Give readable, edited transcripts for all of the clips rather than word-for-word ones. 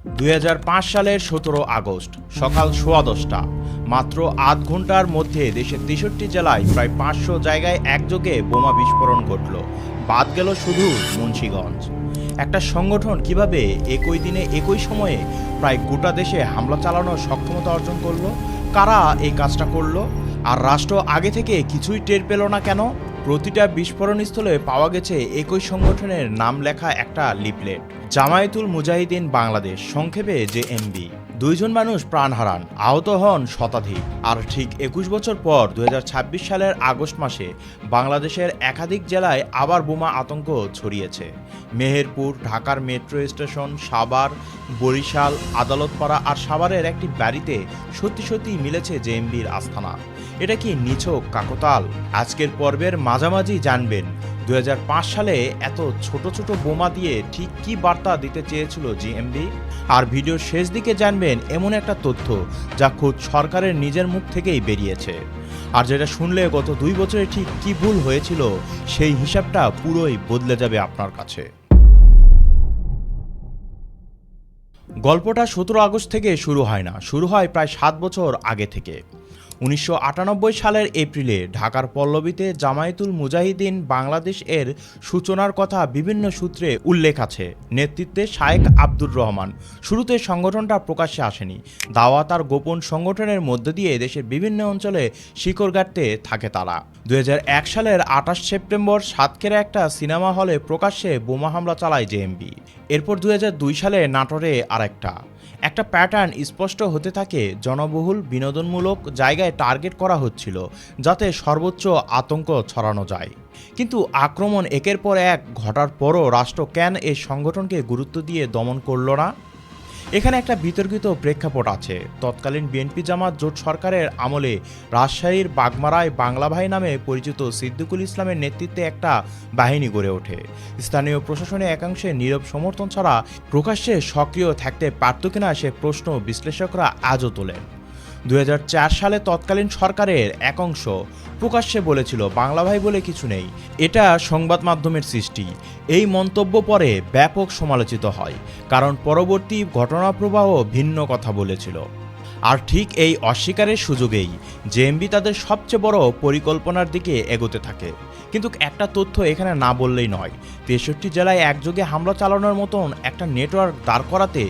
2005 সালের 17 আগস্ট সকাল 10:15 মাত্র আধ ঘন্টার মধ্যে দেশের 63 জেলায় প্রায় 500 জায়গায় একযোগে বোমা বিস্ফোরণ ঘটল। বাদ গেল শুধু মুন্সিগঞ্জ। একটা সংগঠন কিভাবে একই দিনে একই সময়ে প্রায় গোটা দেশে হামলা চালানোর সক্ষমতা অর্জন করলো? কারা এই কাজটা করলো? আর রাষ্ট্র আগে থেকে কিছুই টের পেল না কেন? প্রতিটা বিস্ফোরণস্থলে পাওয়া গেছে একই সংগঠনের নাম লেখা একটা লিফলেট, জামায়াতুল মুজাহিদিন বাংলাদেশ, সংক্ষেপে জেএমবি। 2 জন মানুষ প্রাণ হারান, আহত হন শতাধিক। আর ঠিক 21 বছর পর 2026 সালের আগস্ট মাসে বাংলাদেশের একাধিক জেলায় আবার বোমা আতঙ্ক ছড়িয়েছে। মেহেরপুর, ঢাকার মেট্রো স্টেশন, সাভার, বরিশাল, আদালতপাড়া আর সাভারের একটি বাড়িতে সত্যি সত্যি মিলেছে জেএমবির আস্তানা। এটা কি নিছক কাকতাল? আজকের পর্বের মাঝামাঝি জানবেন 2005 সালে এত ছোট ছোট বোমা দিয়ে ঠিক কী বার্তা দিতে চেয়েছিল জেএমবি। আর ভিডিওর শেষ দিকে জানবেন এমন একটা তথ্য যা খোদ সরকারের নিজের মুখ থেকেই বেরিয়েছে। আর যেটা শুনলে গত 2 বছরে ঠিক কী ভুল হয়েছিল সেই হিসাবটা পুরোই বদলে যাবে আপনার কাছে। গল্পটা 17 আগস্ট থেকে শুরু হয় না, শুরু হয় প্রায় 7 বছর আগে থেকে। 1998 সালের এপ্রিলে ঢাকার পল্লবীতে জামায়াতুল মুজাহিদিন বাংলাদেশ এর সূচনার কথা বিভিন্ন সূত্রে উল্লেখ আছে। নেতৃত্বে শায়েখ আব্দুর রহমান। শুরুতে সংগঠনটা প্রকাশ্যে আসেনি। দাওয়াত আর গোপন সংগঠনের মধ্য দিয়ে দেশের বিভিন্ন অঞ্চলে শিকড় গাড়তে থাকে তারা। 2001 সালের 28 সেপ্টেম্বর সাতক্ষীরা একটা সিনেমা হলে প্রকাশ্যে বোমা হামলা চালায় জেএমবি। এরপর 2002 সালে নাটোরে একটা প্যাটার্ন স্পষ্ট হতে থাকে। জনবহুল বিনোদনমূলক জায়গায় টার্গেট করা হচ্ছিল যাতে সর্বোচ্চ আতঙ্ক ছড়ানো যায়। কিন্তু আক্রমণ একের পর এক ঘটার পরও রাষ্ট্র কেন এই সংগঠনকে গুরুত্ব দিয়ে দমন করল না? এখানে একটা বিতর্কিত প্রেক্ষাপট আছে। তৎকালীন বিএনপি জামাত জোট সরকারের আমলে রাজশাহীর বাগমারায় বাংলা ভাই নামে পরিচিত সিদ্দিকুল ইসলামের নেতৃত্বে একটা বাহিনী গড়ে ওঠে। স্থানীয় প্রশাসনের একাংশে নীরব সমর্থন ছাড়া প্রকাশ্যে সক্রিয় থাকতে পারত কিনা সে প্রশ্ন বিশ্লেষকরা আজও তোলেন। 2004 সালে তৎকালীন সরকারের এক অংশ প্রকাশ্যে বলেছিল বাংলা ভাই বলে কিছু নেই, এটা সংবাদ মাধ্যমের সৃষ্টি। এই মন্তব্য পরে ব্যাপক সমালোচিত হয়, কারণ পরবর্তী ঘটনাপ্রবাহ ভিন্ন কথা বলেছিল। আর ঠিক এই অস্বীকারের সুযোগেই জেএমবি তাদের সবচেয়ে বড় পরিকল্পনার দিকে এগোতে থাকে। কিন্তু একটা তথ্য এখানে না বললেই নয়। 63 জেলায় একযোগে হামলা চালানোর মতন একটা নেটওয়ার্ক দাঁড় করাতে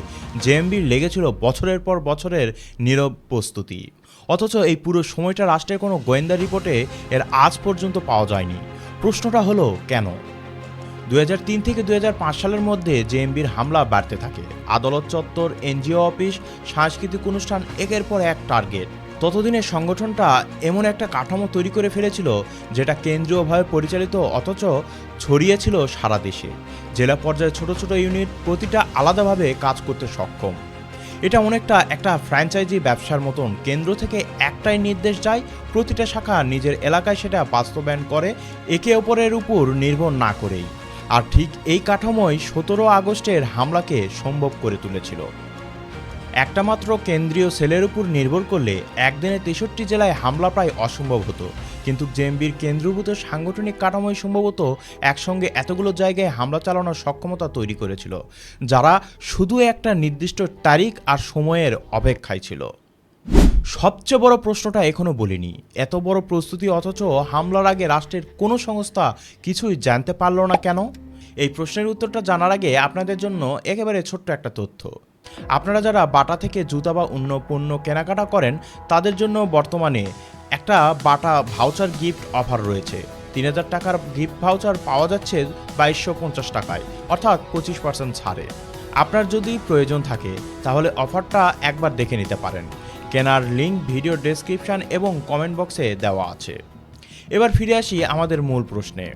জেএমবির লেগেছিল বছরের পর বছরের নীরব প্রস্তুতি। অথচ এই পুরো সময়টা রাষ্ট্রের কোনো গোয়েন্দা রিপোর্টে এর আজ পর্যন্ত পাওয়া যায়নি। প্রশ্নটা হলো কেন? 2003 থেকে 2005 সালের মধ্যে জেএমবির হামলা বাড়তে থাকে। আদালত চত্বর, এনজিও অফিস, সাংস্কৃতিক অনুষ্ঠান, একের পর এক টার্গেট। ততদিনে সংগঠনটা এমন একটা কাঠামো তৈরি করে ফেলেছিল যেটা কেন্দ্রীয়ভাবে পরিচালিত অথচ ছড়িয়েছিল সারা দেশে। জেলা পর্যায়ে ছোট ছোট ইউনিট প্রতিটা আলাদাভাবে কাজ করতে সক্ষম। এটা অনেকটা একটা ফ্র্যাঞ্চাইজি ব্যবসার মতন। কেন্দ্র থেকে একটাই নির্দেশ যায়, প্রতিটা শাখা নিজের এলাকায় সেটা বাস্তবায়ন করে, একে অপরের উপর নির্ভর না করেই। আর ঠিক এই কাঠামোই 17 আগস্টের হামলাকে সম্ভব করে তুলেছিল। একটা মাত্র কেন্দ্রীয় সেলের উপর নির্ভর করলে একদিনে 63 জেলায় হামলা প্রায় অসম্ভব হতো। কিন্তু জেএমবির কেন্দ্রীভূত সাংগঠনিক কাঠামোই সম্ভবত একসঙ্গে এতগুলো জায়গায় হামলা চালানোর সক্ষমতা তৈরি করেছিল, যারা শুধু একটা নির্দিষ্ট তারিখ আর সময়ের অপেক্ষায় ছিল। সবচেয়ে বড় প্রশ্নটা এখনো বলিনি, এত বড় প্রস্তুতি অথচ হামলার আগে রাষ্ট্রের কোনো সংস্থা কিছুই জানতে পারল না কেন? এই প্রশ্নের উত্তরটা জানার আগে আপনাদের জন্য একেবারে ছোট্ট একটা তথ্য। আপনারা যারা বাটা থেকে জুতা বা অন্য পণ্য কেনাকাটা করেন তাদের জন্য বর্তমানে একটা বাটা ভাউচার গিফট অফার রয়েছে। 3000 টাকার গিফট ভাউচার পাওয়া যাচ্ছে 2250 টাকায়, অর্থাৎ 25% ছাড়ে। আপনার যদি প্রয়োজন থাকে তাহলে অফারটা একবার দেখে নিতে পারেন। কেনার লিঙ্ক ভিডিও ডেসক্রিপশন এবং কমেন্ট বক্সে দেওয়া আছে। এবার ফিরে আসি আমাদের মূল প্রশ্নে।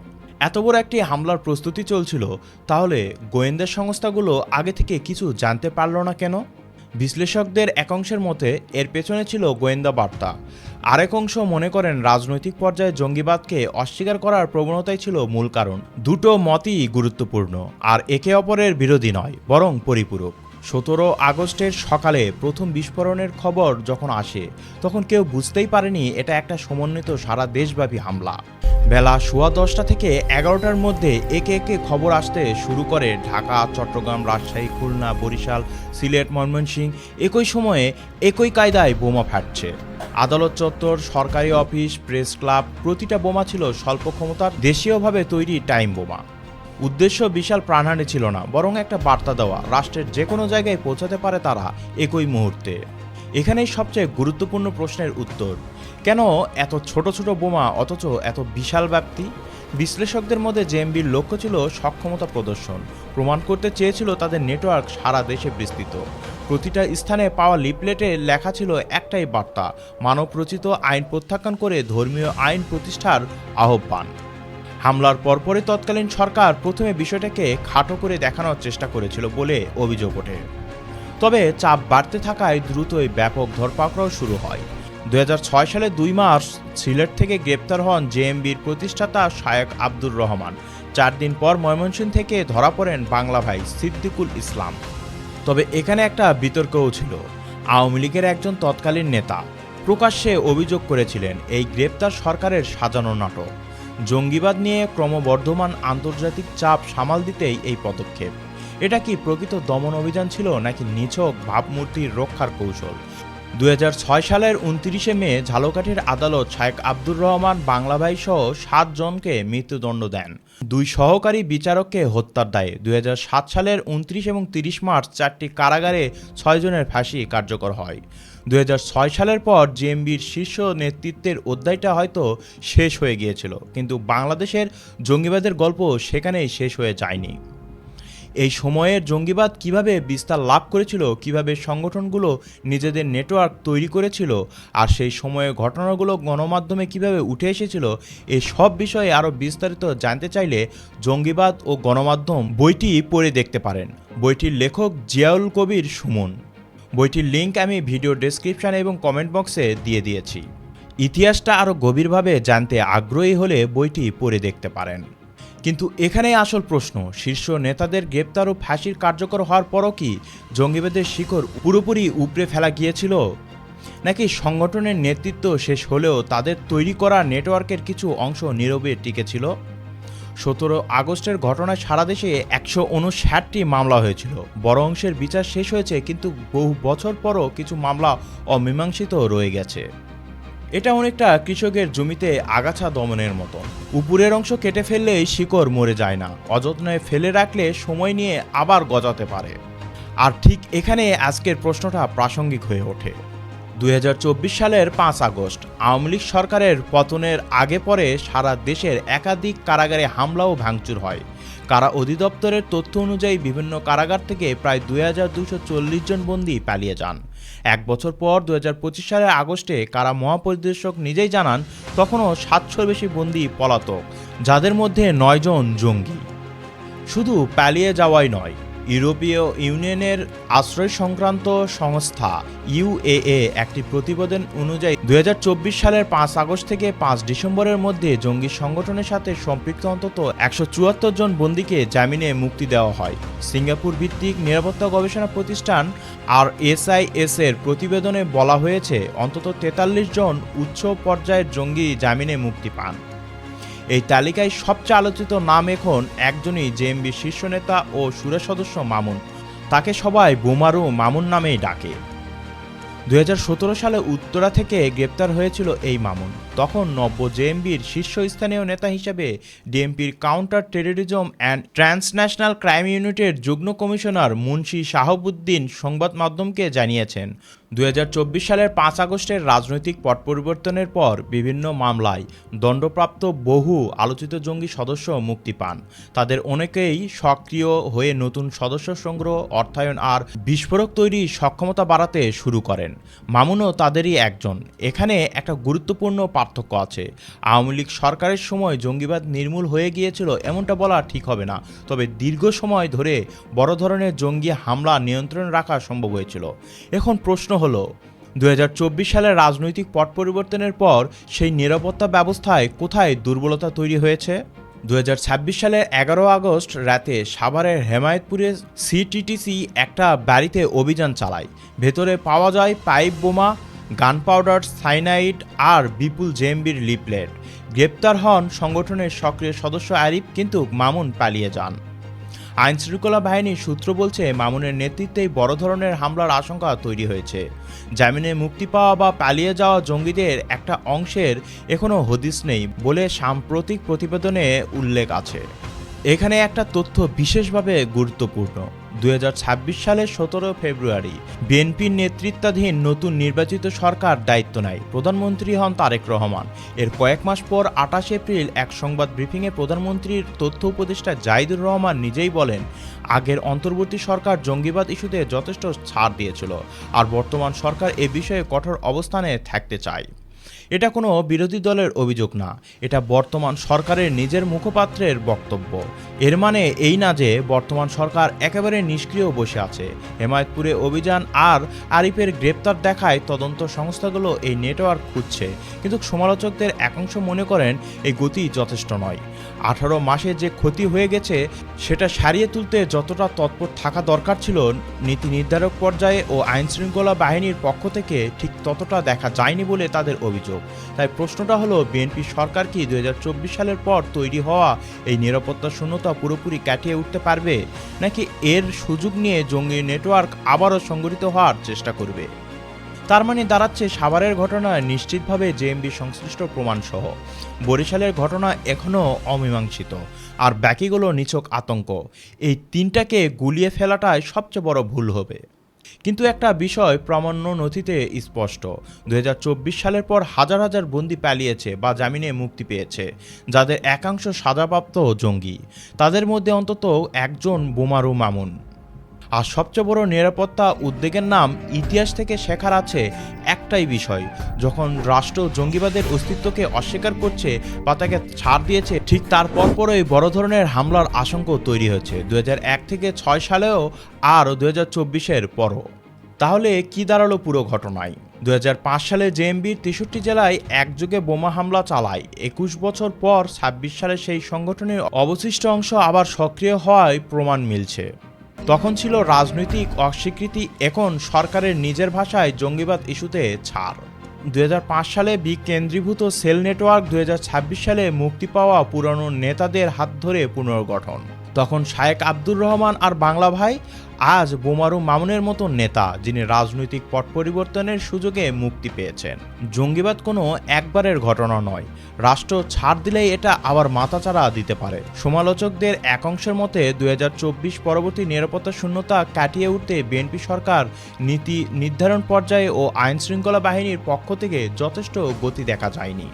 এত বড় একটি হামলার প্রস্তুতি চলছিল, তাহলে গোয়েন্দা সংস্থাগুলো আগে থেকে কিছু জানতে পারল না কেন? বিশ্লেষকদের একাংশের মতে এর পেছনে ছিল গোয়েন্দা বার্তা। আরেক অংশ মনে করেন রাজনৈতিক পর্যায়ে জঙ্গিবাদকে অস্বীকার করার প্রবণতাই ছিল মূল কারণ। দুটো মতই গুরুত্বপূর্ণ, আর একে অপরের বিরোধী নয়, বরং পরিপূরক। 17 আগস্টের সকালে প্রথম বিস্ফোরণের খবর যখন আসে তখন কেউ বুঝতেই পারেনি এটা একটা সমন্বিত সারা দেশব্যাপী হামলা। বেলা 10:15 থেকে 11টার মধ্যে একে একে খবর আসতে শুরু করে ঢাকা, চট্টগ্রাম, রাজশাহী, খুলনা, বরিশাল, সিলেট, ময়মনসিংহ একই সময়ে একই কায়দায় বোমা ফাটছে। আদালত চত্বর, সরকারি অফিস, প্রেস ক্লাব, প্রতিটা বোমা ছিল স্বল্প ক্ষমতার দেশীয়ভাবে তৈরি টাইম বোমা। উদ্দেশ্য বিশাল প্রাণহানি ছিল না, বরং একটা বার্তা দেওয়া, রাষ্ট্রের যে কোনো জায়গায় পৌঁছাতে পারে তারা একই মুহূর্তে। এখানেই সবচেয়ে গুরুত্বপূর্ণ প্রশ্নের উত্তর, কেন এত ছোট ছোট বোমা অথচ এত বিশাল ব্যাপ্তি? বিশ্লেষকদের মধ্যে জেএমবির লক্ষ্য ছিল সক্ষমতা প্রদর্শন, প্রমাণ করতে চেয়েছিল তাদের নেটওয়ার্ক সারা দেশে বিস্তৃত। প্রতিটা স্থানে পাওয়া লিফলেটে লেখা ছিল একটাই বার্তা, মানবরচিত আইন প্রত্যাখ্যান করে ধর্মীয় আইন প্রতিষ্ঠার আহ্বান। হামলার পরপরই তৎকালীন সরকার প্রথমে বিষয়টাকে খাটো করে দেখানোর চেষ্টা করেছিল বলে অভিযোগ ওঠে। তবে চাপ বাড়তে থাকায় দ্রুতই ব্যাপক ধরপাকড়াও শুরু হয়। 2006 সালে 2 মার্চ সিলেট থেকে গ্রেপ্তার হন জেএমবির প্রতিষ্ঠাতা শায়েখ আব্দুর রহমান। 4 দিন পর ময়মনসিংহ থেকে ধরা পড়েন বাংলা ভাই সিদ্দিকুল ইসলাম। তবে এখানে একটা বিতর্কও ছিল। আওয়ামী লীগের একজন তৎকালীন নেতা প্রকাশ্যে অভিযোগ করেছিলেন এই গ্রেপ্তার সরকারের সাজানো নাটক। জঙ্গিবাদ নিয়ে ক্রমবর্ধমান আন্তর্জাতিক চাপ সামাল দিতেই এই পদক্ষেপ। এটা কি প্রকৃত দমন অভিযান ছিল নাকি নিছক ভাবমূর্তির রক্ষার কৌশল? 2006 সালের 29শে মে ঝালকাঠির আদালত শায়েখ আব্দুর রহমান বাংলা ভাই সহ 7 জনকে মৃত্যুদণ্ড দেন 2 সহকারী বিচারককে হত্যার দায়ে। 2007 সালের 29 এবং 30 মার্চ 4টি কারাগারে 6 জনের ফাঁসি কার্যকর হয়। 2006 সালের পর জেএমবির শীর্ষ নেতৃত্বের অধ্যায়টা হয়তো শেষ হয়ে গিয়েছিল, কিন্তু বাংলাদেশের জঙ্গিবাদের গল্প সেখানেই শেষ হয়ে যায়নি। এই সময়ের জঙ্গিবাদ কিভাবে বিস্তার লাভ করেছিল, কিভাবে সংগঠনগুলো নিজেদের নেটওয়ার্ক তৈরি করেছিল, আর সেই সময়ে ঘটনাগুলো গণমাধ্যমে কিভাবে উঠে এসেছিল, এই সব বিষয়ে আরও বিস্তারিত জানতে চাইলে জঙ্গিবাদ ও গণমাধ্যম বইটি পড়ে দেখতে পারেন। বইটির লেখক জিয়াউল কবির সুমন। বইটির লিঙ্ক আমি ভিডিও ডেসক্রিপশন এবং কমেন্ট বক্সে দিয়ে দিয়েছি। ইতিহাসটা আরও গভীরভাবে জানতে আগ্রহী হলে বইটি পড়ে দেখতে পারেন। কিন্তু এখানেই আসল প্রশ্ন, শীর্ষ নেতাদের গ্রেপ্তার ও ফাঁসির কার্যকর হওয়ার পরও কি জঙ্গিবাদের শিকড় পুরোপুরি উপড়ে ফেলা গিয়েছিল, নাকি সংগঠনের নেতৃত্ব শেষ হলেও তাদের তৈরি করা নেটওয়ার্কের কিছু অংশ নীরবে টিকেছিল? 17 আগস্টের ঘটনায় সারা দেশে 159টি মামলা হয়েছিল। বড় অংশের বিচার শেষ হয়েছে, কিন্তু বহু বছর পরও কিছু মামলা অমীমাংসিত রয়ে গেছে। এটা অনেকটা কৃষকের জমিতে আগাছা দমনের মতো, উপরের অংশ কেটে ফেললেই শিকড় মরে যায় না, অযত্নে ফেলে রাখলে সময় নিয়ে আবার গজাতে পারে। আর ঠিক এখানে আজকের প্রশ্নটা প্রাসঙ্গিক হয়ে ওঠে। 2024 সালের 5 আগস্ট আওয়ামী লীগ সরকারের পতনের আগে পরে সারা দেশের একাধিক কারাগারে হামলা ও ভাঙচুর হয়। কারা অধিদপ্তরের তথ্য অনুযায়ী বিভিন্ন কারাগার থেকে প্রায় 2240 জন বন্দী পালিয়ে যান। 1 বছর পর 2025 সালের আগস্টে কারা মহাপরিদর্শক নিজেই জানান তখনও 700-র বেশি বন্দী পলাতক, যাদের মধ্যে 9 জন জঙ্গি। শুধু পালিয়ে যাওয়াই নয়, ইউরোপীয় ইউনিয়নের আশ্রয় সংক্রান্ত সংস্থা ইউএএ একটি প্রতিবেদন অনুযায়ী 2024 সালের 5 আগস্ট থেকে 5 ডিসেম্বরের মধ্যে জঙ্গি সংগঠনের সাথে সম্পৃক্ত অন্তত 174 জন বন্দীকে জামিনে মুক্তি দেওয়া হয়। সিঙ্গাপুর ভিত্তিক নিরাপত্তা গবেষণা প্রতিষ্ঠান RSIS এর প্রতিবেদনে বলা হয়েছে অন্তত 43 জন উচ্চ পর্যায়ের জঙ্গি জামিনে মুক্তি পান। এই তালিকায় সবচেয়ে আলোচিত নাম এখন একজনই, জেএমবি শীর্ষ নেতা ও সুরা সদস্য মামুন। তাকে সবাই বোমারু মামুন নামেই ডাকে। 2017 সালে উত্তরা থেকে গ্রেপ্তার হয়েছিল এই মামুন। তখন নব্য জেএমবির শীর্ষস্থানীয় নেতা হিসেবে ডিএমপির counter terrorism and transnational crime ইউনিটের যুগ্ম কমিশনার মুন্সি শাহাবুদ্দিন সংবাদ মাধ্যমকে জানিয়েছেন, 2024 সালের 5 আগস্টের রাজনৈতিক পট পরিবর্তনের পর বিভিন্ন মামলায় দণ্ডপ্রাপ্ত বহু আলোচিত জঙ্গি সদস্য মুক্তি পান। তাদের অনেকেই সক্রিয় হয়ে নতুন সদস্য সংগ্রহ, অর্থায়ন আর বিস্ফোরক তৈরি সক্ষমতা বাড়াতে শুরু করেন। মামুনও তাদেরই একজন। এখানে একটা গুরুত্বপূর্ণ পার্থক্য আছে। আওয়ামী লীগ সরকারের সময় জঙ্গিবাদ নির্মূল হয়ে গিয়েছিল এমনটা বলা ঠিক হবে না, তবে দীর্ঘ সময় ধরে বড় ধরনের জঙ্গি হামলা নিয়ন্ত্রণ রাখা সম্ভব হয়েছিল। এখন প্রশ্ন হলো, 2024 সালের রাজনৈতিক পট পরিবর্তনের পর সেই নিরাপত্তা ব্যবস্থায় কোথায় দুর্বলতা তৈরি হয়েছে? 2026 সালের 11 আগস্ট রাতে সাভারের হেমায়েতপুরে সিটিটিসি একটা বাড়িতে অভিযান চালায়। ভেতরে পাওয়া যায় পাইপ বোমা, গান পাউডার, সাইনাইড আর বিপুল জেএমবির লিফলেট। গ্রেপ্তার হন সংগঠনের সক্রিয় সদস্য আরিফ, কিন্তু মামুন পালিয়ে যান। আইনশৃঙ্খলা বাহিনীর সূত্র বলছে, মামুনের নেতৃত্বেই বড় ধরনের হামলার আশঙ্কা তৈরি হয়েছে। জামিনে মুক্তি পাওয়া বা পালিয়ে যাওয়া জঙ্গিদের একটা অংশের এখনও হদিস নেই বলে সাম্প্রতিক প্রতিবেদনে উল্লেখ আছে। এখানে একটা তথ্য বিশেষভাবে গুরুত্বপূর্ণ। 2026 সালের 17 ফেব্রুয়ারি বিএনপির নেতৃত্বাধীন নতুন নির্বাচিত সরকার দায়িত্ব নেয়। প্রধানমন্ত্রী হন তারেক রহমান। এর কয়েক মাস পর 28 এপ্রিল এক সংবাদ ব্রিফিংয়ে প্রধানমন্ত্রীর তথ্য উপদেষ্টা জাহিদুর রহমান নিজেই বলেন, আগের অন্তর্বর্তী সরকার জঙ্গিবাদ ইস্যুতে যথেষ্ট ছাড় দিয়েছিল, আর বর্তমান সরকার এ বিষয়ে কঠোর অবস্থানে থাকতে চায়। এটা কোনো বিরোধী দলের অভিযোগ না, এটা বর্তমান সরকারের নিজের মুখপাত্রের বক্তব্য। এর মানে এই না যে বর্তমান সরকার একেবারে নিষ্ক্রিয় বসে আছে। হেমায়েতপুরে অভিযান আর আরিফের গ্রেপ্তার দেখায় তদন্ত সংস্থাগুলো এই নেটওয়ার্ক খুঁজছে, কিন্তু সমালোচকদের একাংশ মনে করেন এই গতি যথেষ্ট নয়। 18 মাসে যে ক্ষতি হয়ে গেছে সেটা সারিয়ে তুলতে যতটা তৎপর থাকা দরকার ছিল নীতি নির্ধারক পর্যায়ে ও আইনশৃঙ্খলা বাহিনীর পক্ষ থেকে, ঠিক ততটা দেখা যায়নি বলে তাদের অভিযোগ। তাই প্রশ্নটা হলো, বিএনপি সরকার কি 2024 সালের পর তৈরি হওয়া এই নিরাপত্তা শূন্যতা পুরোপুরি কাটিয়ে উঠতে পারবে, নাকি এর সুযোগ নিয়ে জঙ্গি নেটওয়ার্ক আবারও সংগঠিত হওয়ার চেষ্টা করবে? তার মানে দাঁড়াচ্ছে, সাভারের ঘটনায় নিশ্চিতভাবে জেএমবি সংশ্লিষ্ট প্রমাণসহ বরিশালের ঘটনা এখনও অমীমাংসিত, আর বাকিগুলো নিছক আতঙ্ক। এই তিনটাকে গুলিয়ে ফেলাটাই সবচেয়ে বড় ভুল হবে। কিন্তু একটা বিষয় প্রামাণ্য নথিতে স্পষ্ট, 2024 সালের পর হাজার হাজার বন্দী পালিয়েছে বা জামিনে মুক্তি পেয়েছে, যাদের একাংশ সাজাপ্রাপ্ত জঙ্গি। তাদের মধ্যে অন্তত একজন বোমারু মামুন। আর সবচেয়ে বড় নিরাপত্তা উদ্বেগের নাম, ইতিহাস থেকে শেখার আছে একটাই বিষয়, যখন রাষ্ট্র জঙ্গিবাদের অস্তিত্বকে অস্বীকার করছে বা তাকে ছাড় দিয়েছে, ঠিক তার পরপরই বড় ধরনের হামলার আশঙ্কা তৈরি হয়েছে। 2001 থেকে 6 সালেও আর 2024-এর পরও। তাহলে কি দাঁড়ালো পুরো ঘটনায়? 2005 সালে জেএমবির 63 জেলায় একযোগে বোমা হামলা চালায়। 21 বছর পর 26 সালে সেই সংগঠনের অবশিষ্ট অংশ আবার সক্রিয় হওয়ায় প্রমাণ মিলছে। তখন ছিল রাজনৈতিক অস্বীকৃতি, এখন সরকারের নিজের ভাষায় জঙ্গিবাদ ইস্যুতে ছাড়। 2005 সালে বিকেন্দ্রীভূত সেল নেটওয়ার্ক, 2026 সালে মুক্তি পাওয়া পুরনো নেতাদের হাত ধরে পুনর্গঠন। তখন শায়েক আব্দুর রহমান আর বাংলা ভাই, আজ বোমারু মামুনের মতো নেতা, যিনি রাজনৈতিক পট পরিবর্তনের সুযোগে মুক্তি পেয়েছেন। জঙ্গিবাদ কোনো একবারের ঘটনা নয়, রাষ্ট্র ছাড় দিলেই এটা আবার মাথাচাড়া দিতে পারে। সমালোচকদের একাংশের মতে 2024 পরবর্তী নিরাপত্তা শূন্যতা কাটিয়ে উঠতে বিএনপি সরকার নীতি নির্ধারণ পর্যায়ে ও আইনশৃঙ্খলা বাহিনীর পক্ষ থেকে যথেষ্ট গতি দেখা যায়নি।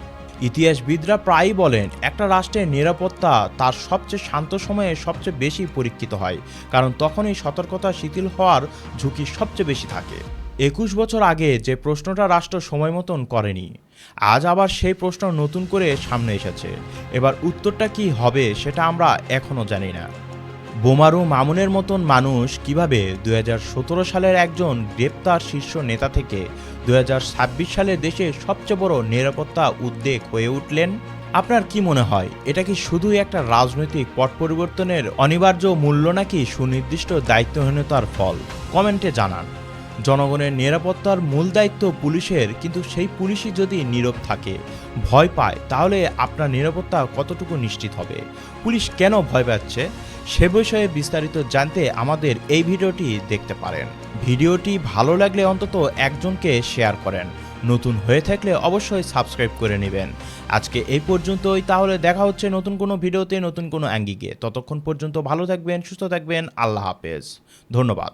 ইতিহাসবিদরা প্রায়ই বলেন, একটা রাষ্ট্রের নিরাপত্তা তার সবচেয়ে শান্ত সময়ে সবচেয়ে বেশি পরীক্ষিত হয়, কারণ তখনই সতর্কতা শিথিল হওয়ার ঝুঁকি সবচেয়ে বেশি থাকে। 21 বছর আগে যে প্রশ্নটা রাষ্ট্র সময় মতন করেনি, আজ আবার সেই প্রশ্ন নতুন করে সামনে এসেছে। এবার উত্তরটা কি হবে সেটা আমরা এখনও জানি না। বোমারু মামুনের মতন মানুষ কিভাবে 2017 সালের একজন গ্রেপ্তার শীর্ষ নেতা থেকে 2026 সালে দেশের সবচেয়ে বড় নিরাপত্তা উদ্বেগ হয়ে উঠলেন? আপনার কি মনে হয়, এটা কি শুধুই একটা রাজনৈতিক পট পরিবর্তনের অনিবার্য মূল্য, নাকি সুনির্দিষ্ট দায়িত্বহীনতার ফল? কমেন্টে জানান। জনগণের নিরাপত্তার মূল দায়িত্ব পুলিশের, কিন্তু সেই পুলিশই যদি নীরব থাকে, ভয় পায়, তাহলে আপনার নিরাপত্তা কতটুকু নিশ্চিত হবে? পুলিশ কেন ভয় পাচ্ছে সে বিষয়ে বিস্তারিত জানতে আমাদের এই ভিডিওটি দেখতে পারেন। ভিডিওটি ভালো লাগলে অন্তত একজনকে শেয়ার করেন। নতুন হয়ে থাকলে অবশ্যই সাবস্ক্রাইব করে নেবেন। আজকে এই পর্যন্তই, তাহলে দেখা হচ্ছে নতুন কোনো ভিডিওতে, নতুন কোনো অ্যাঙ্গিকে। ততক্ষণ পর্যন্ত ভালো থাকবেন, সুস্থ থাকবেন। আল্লাহ হাফেজ। ধন্যবাদ।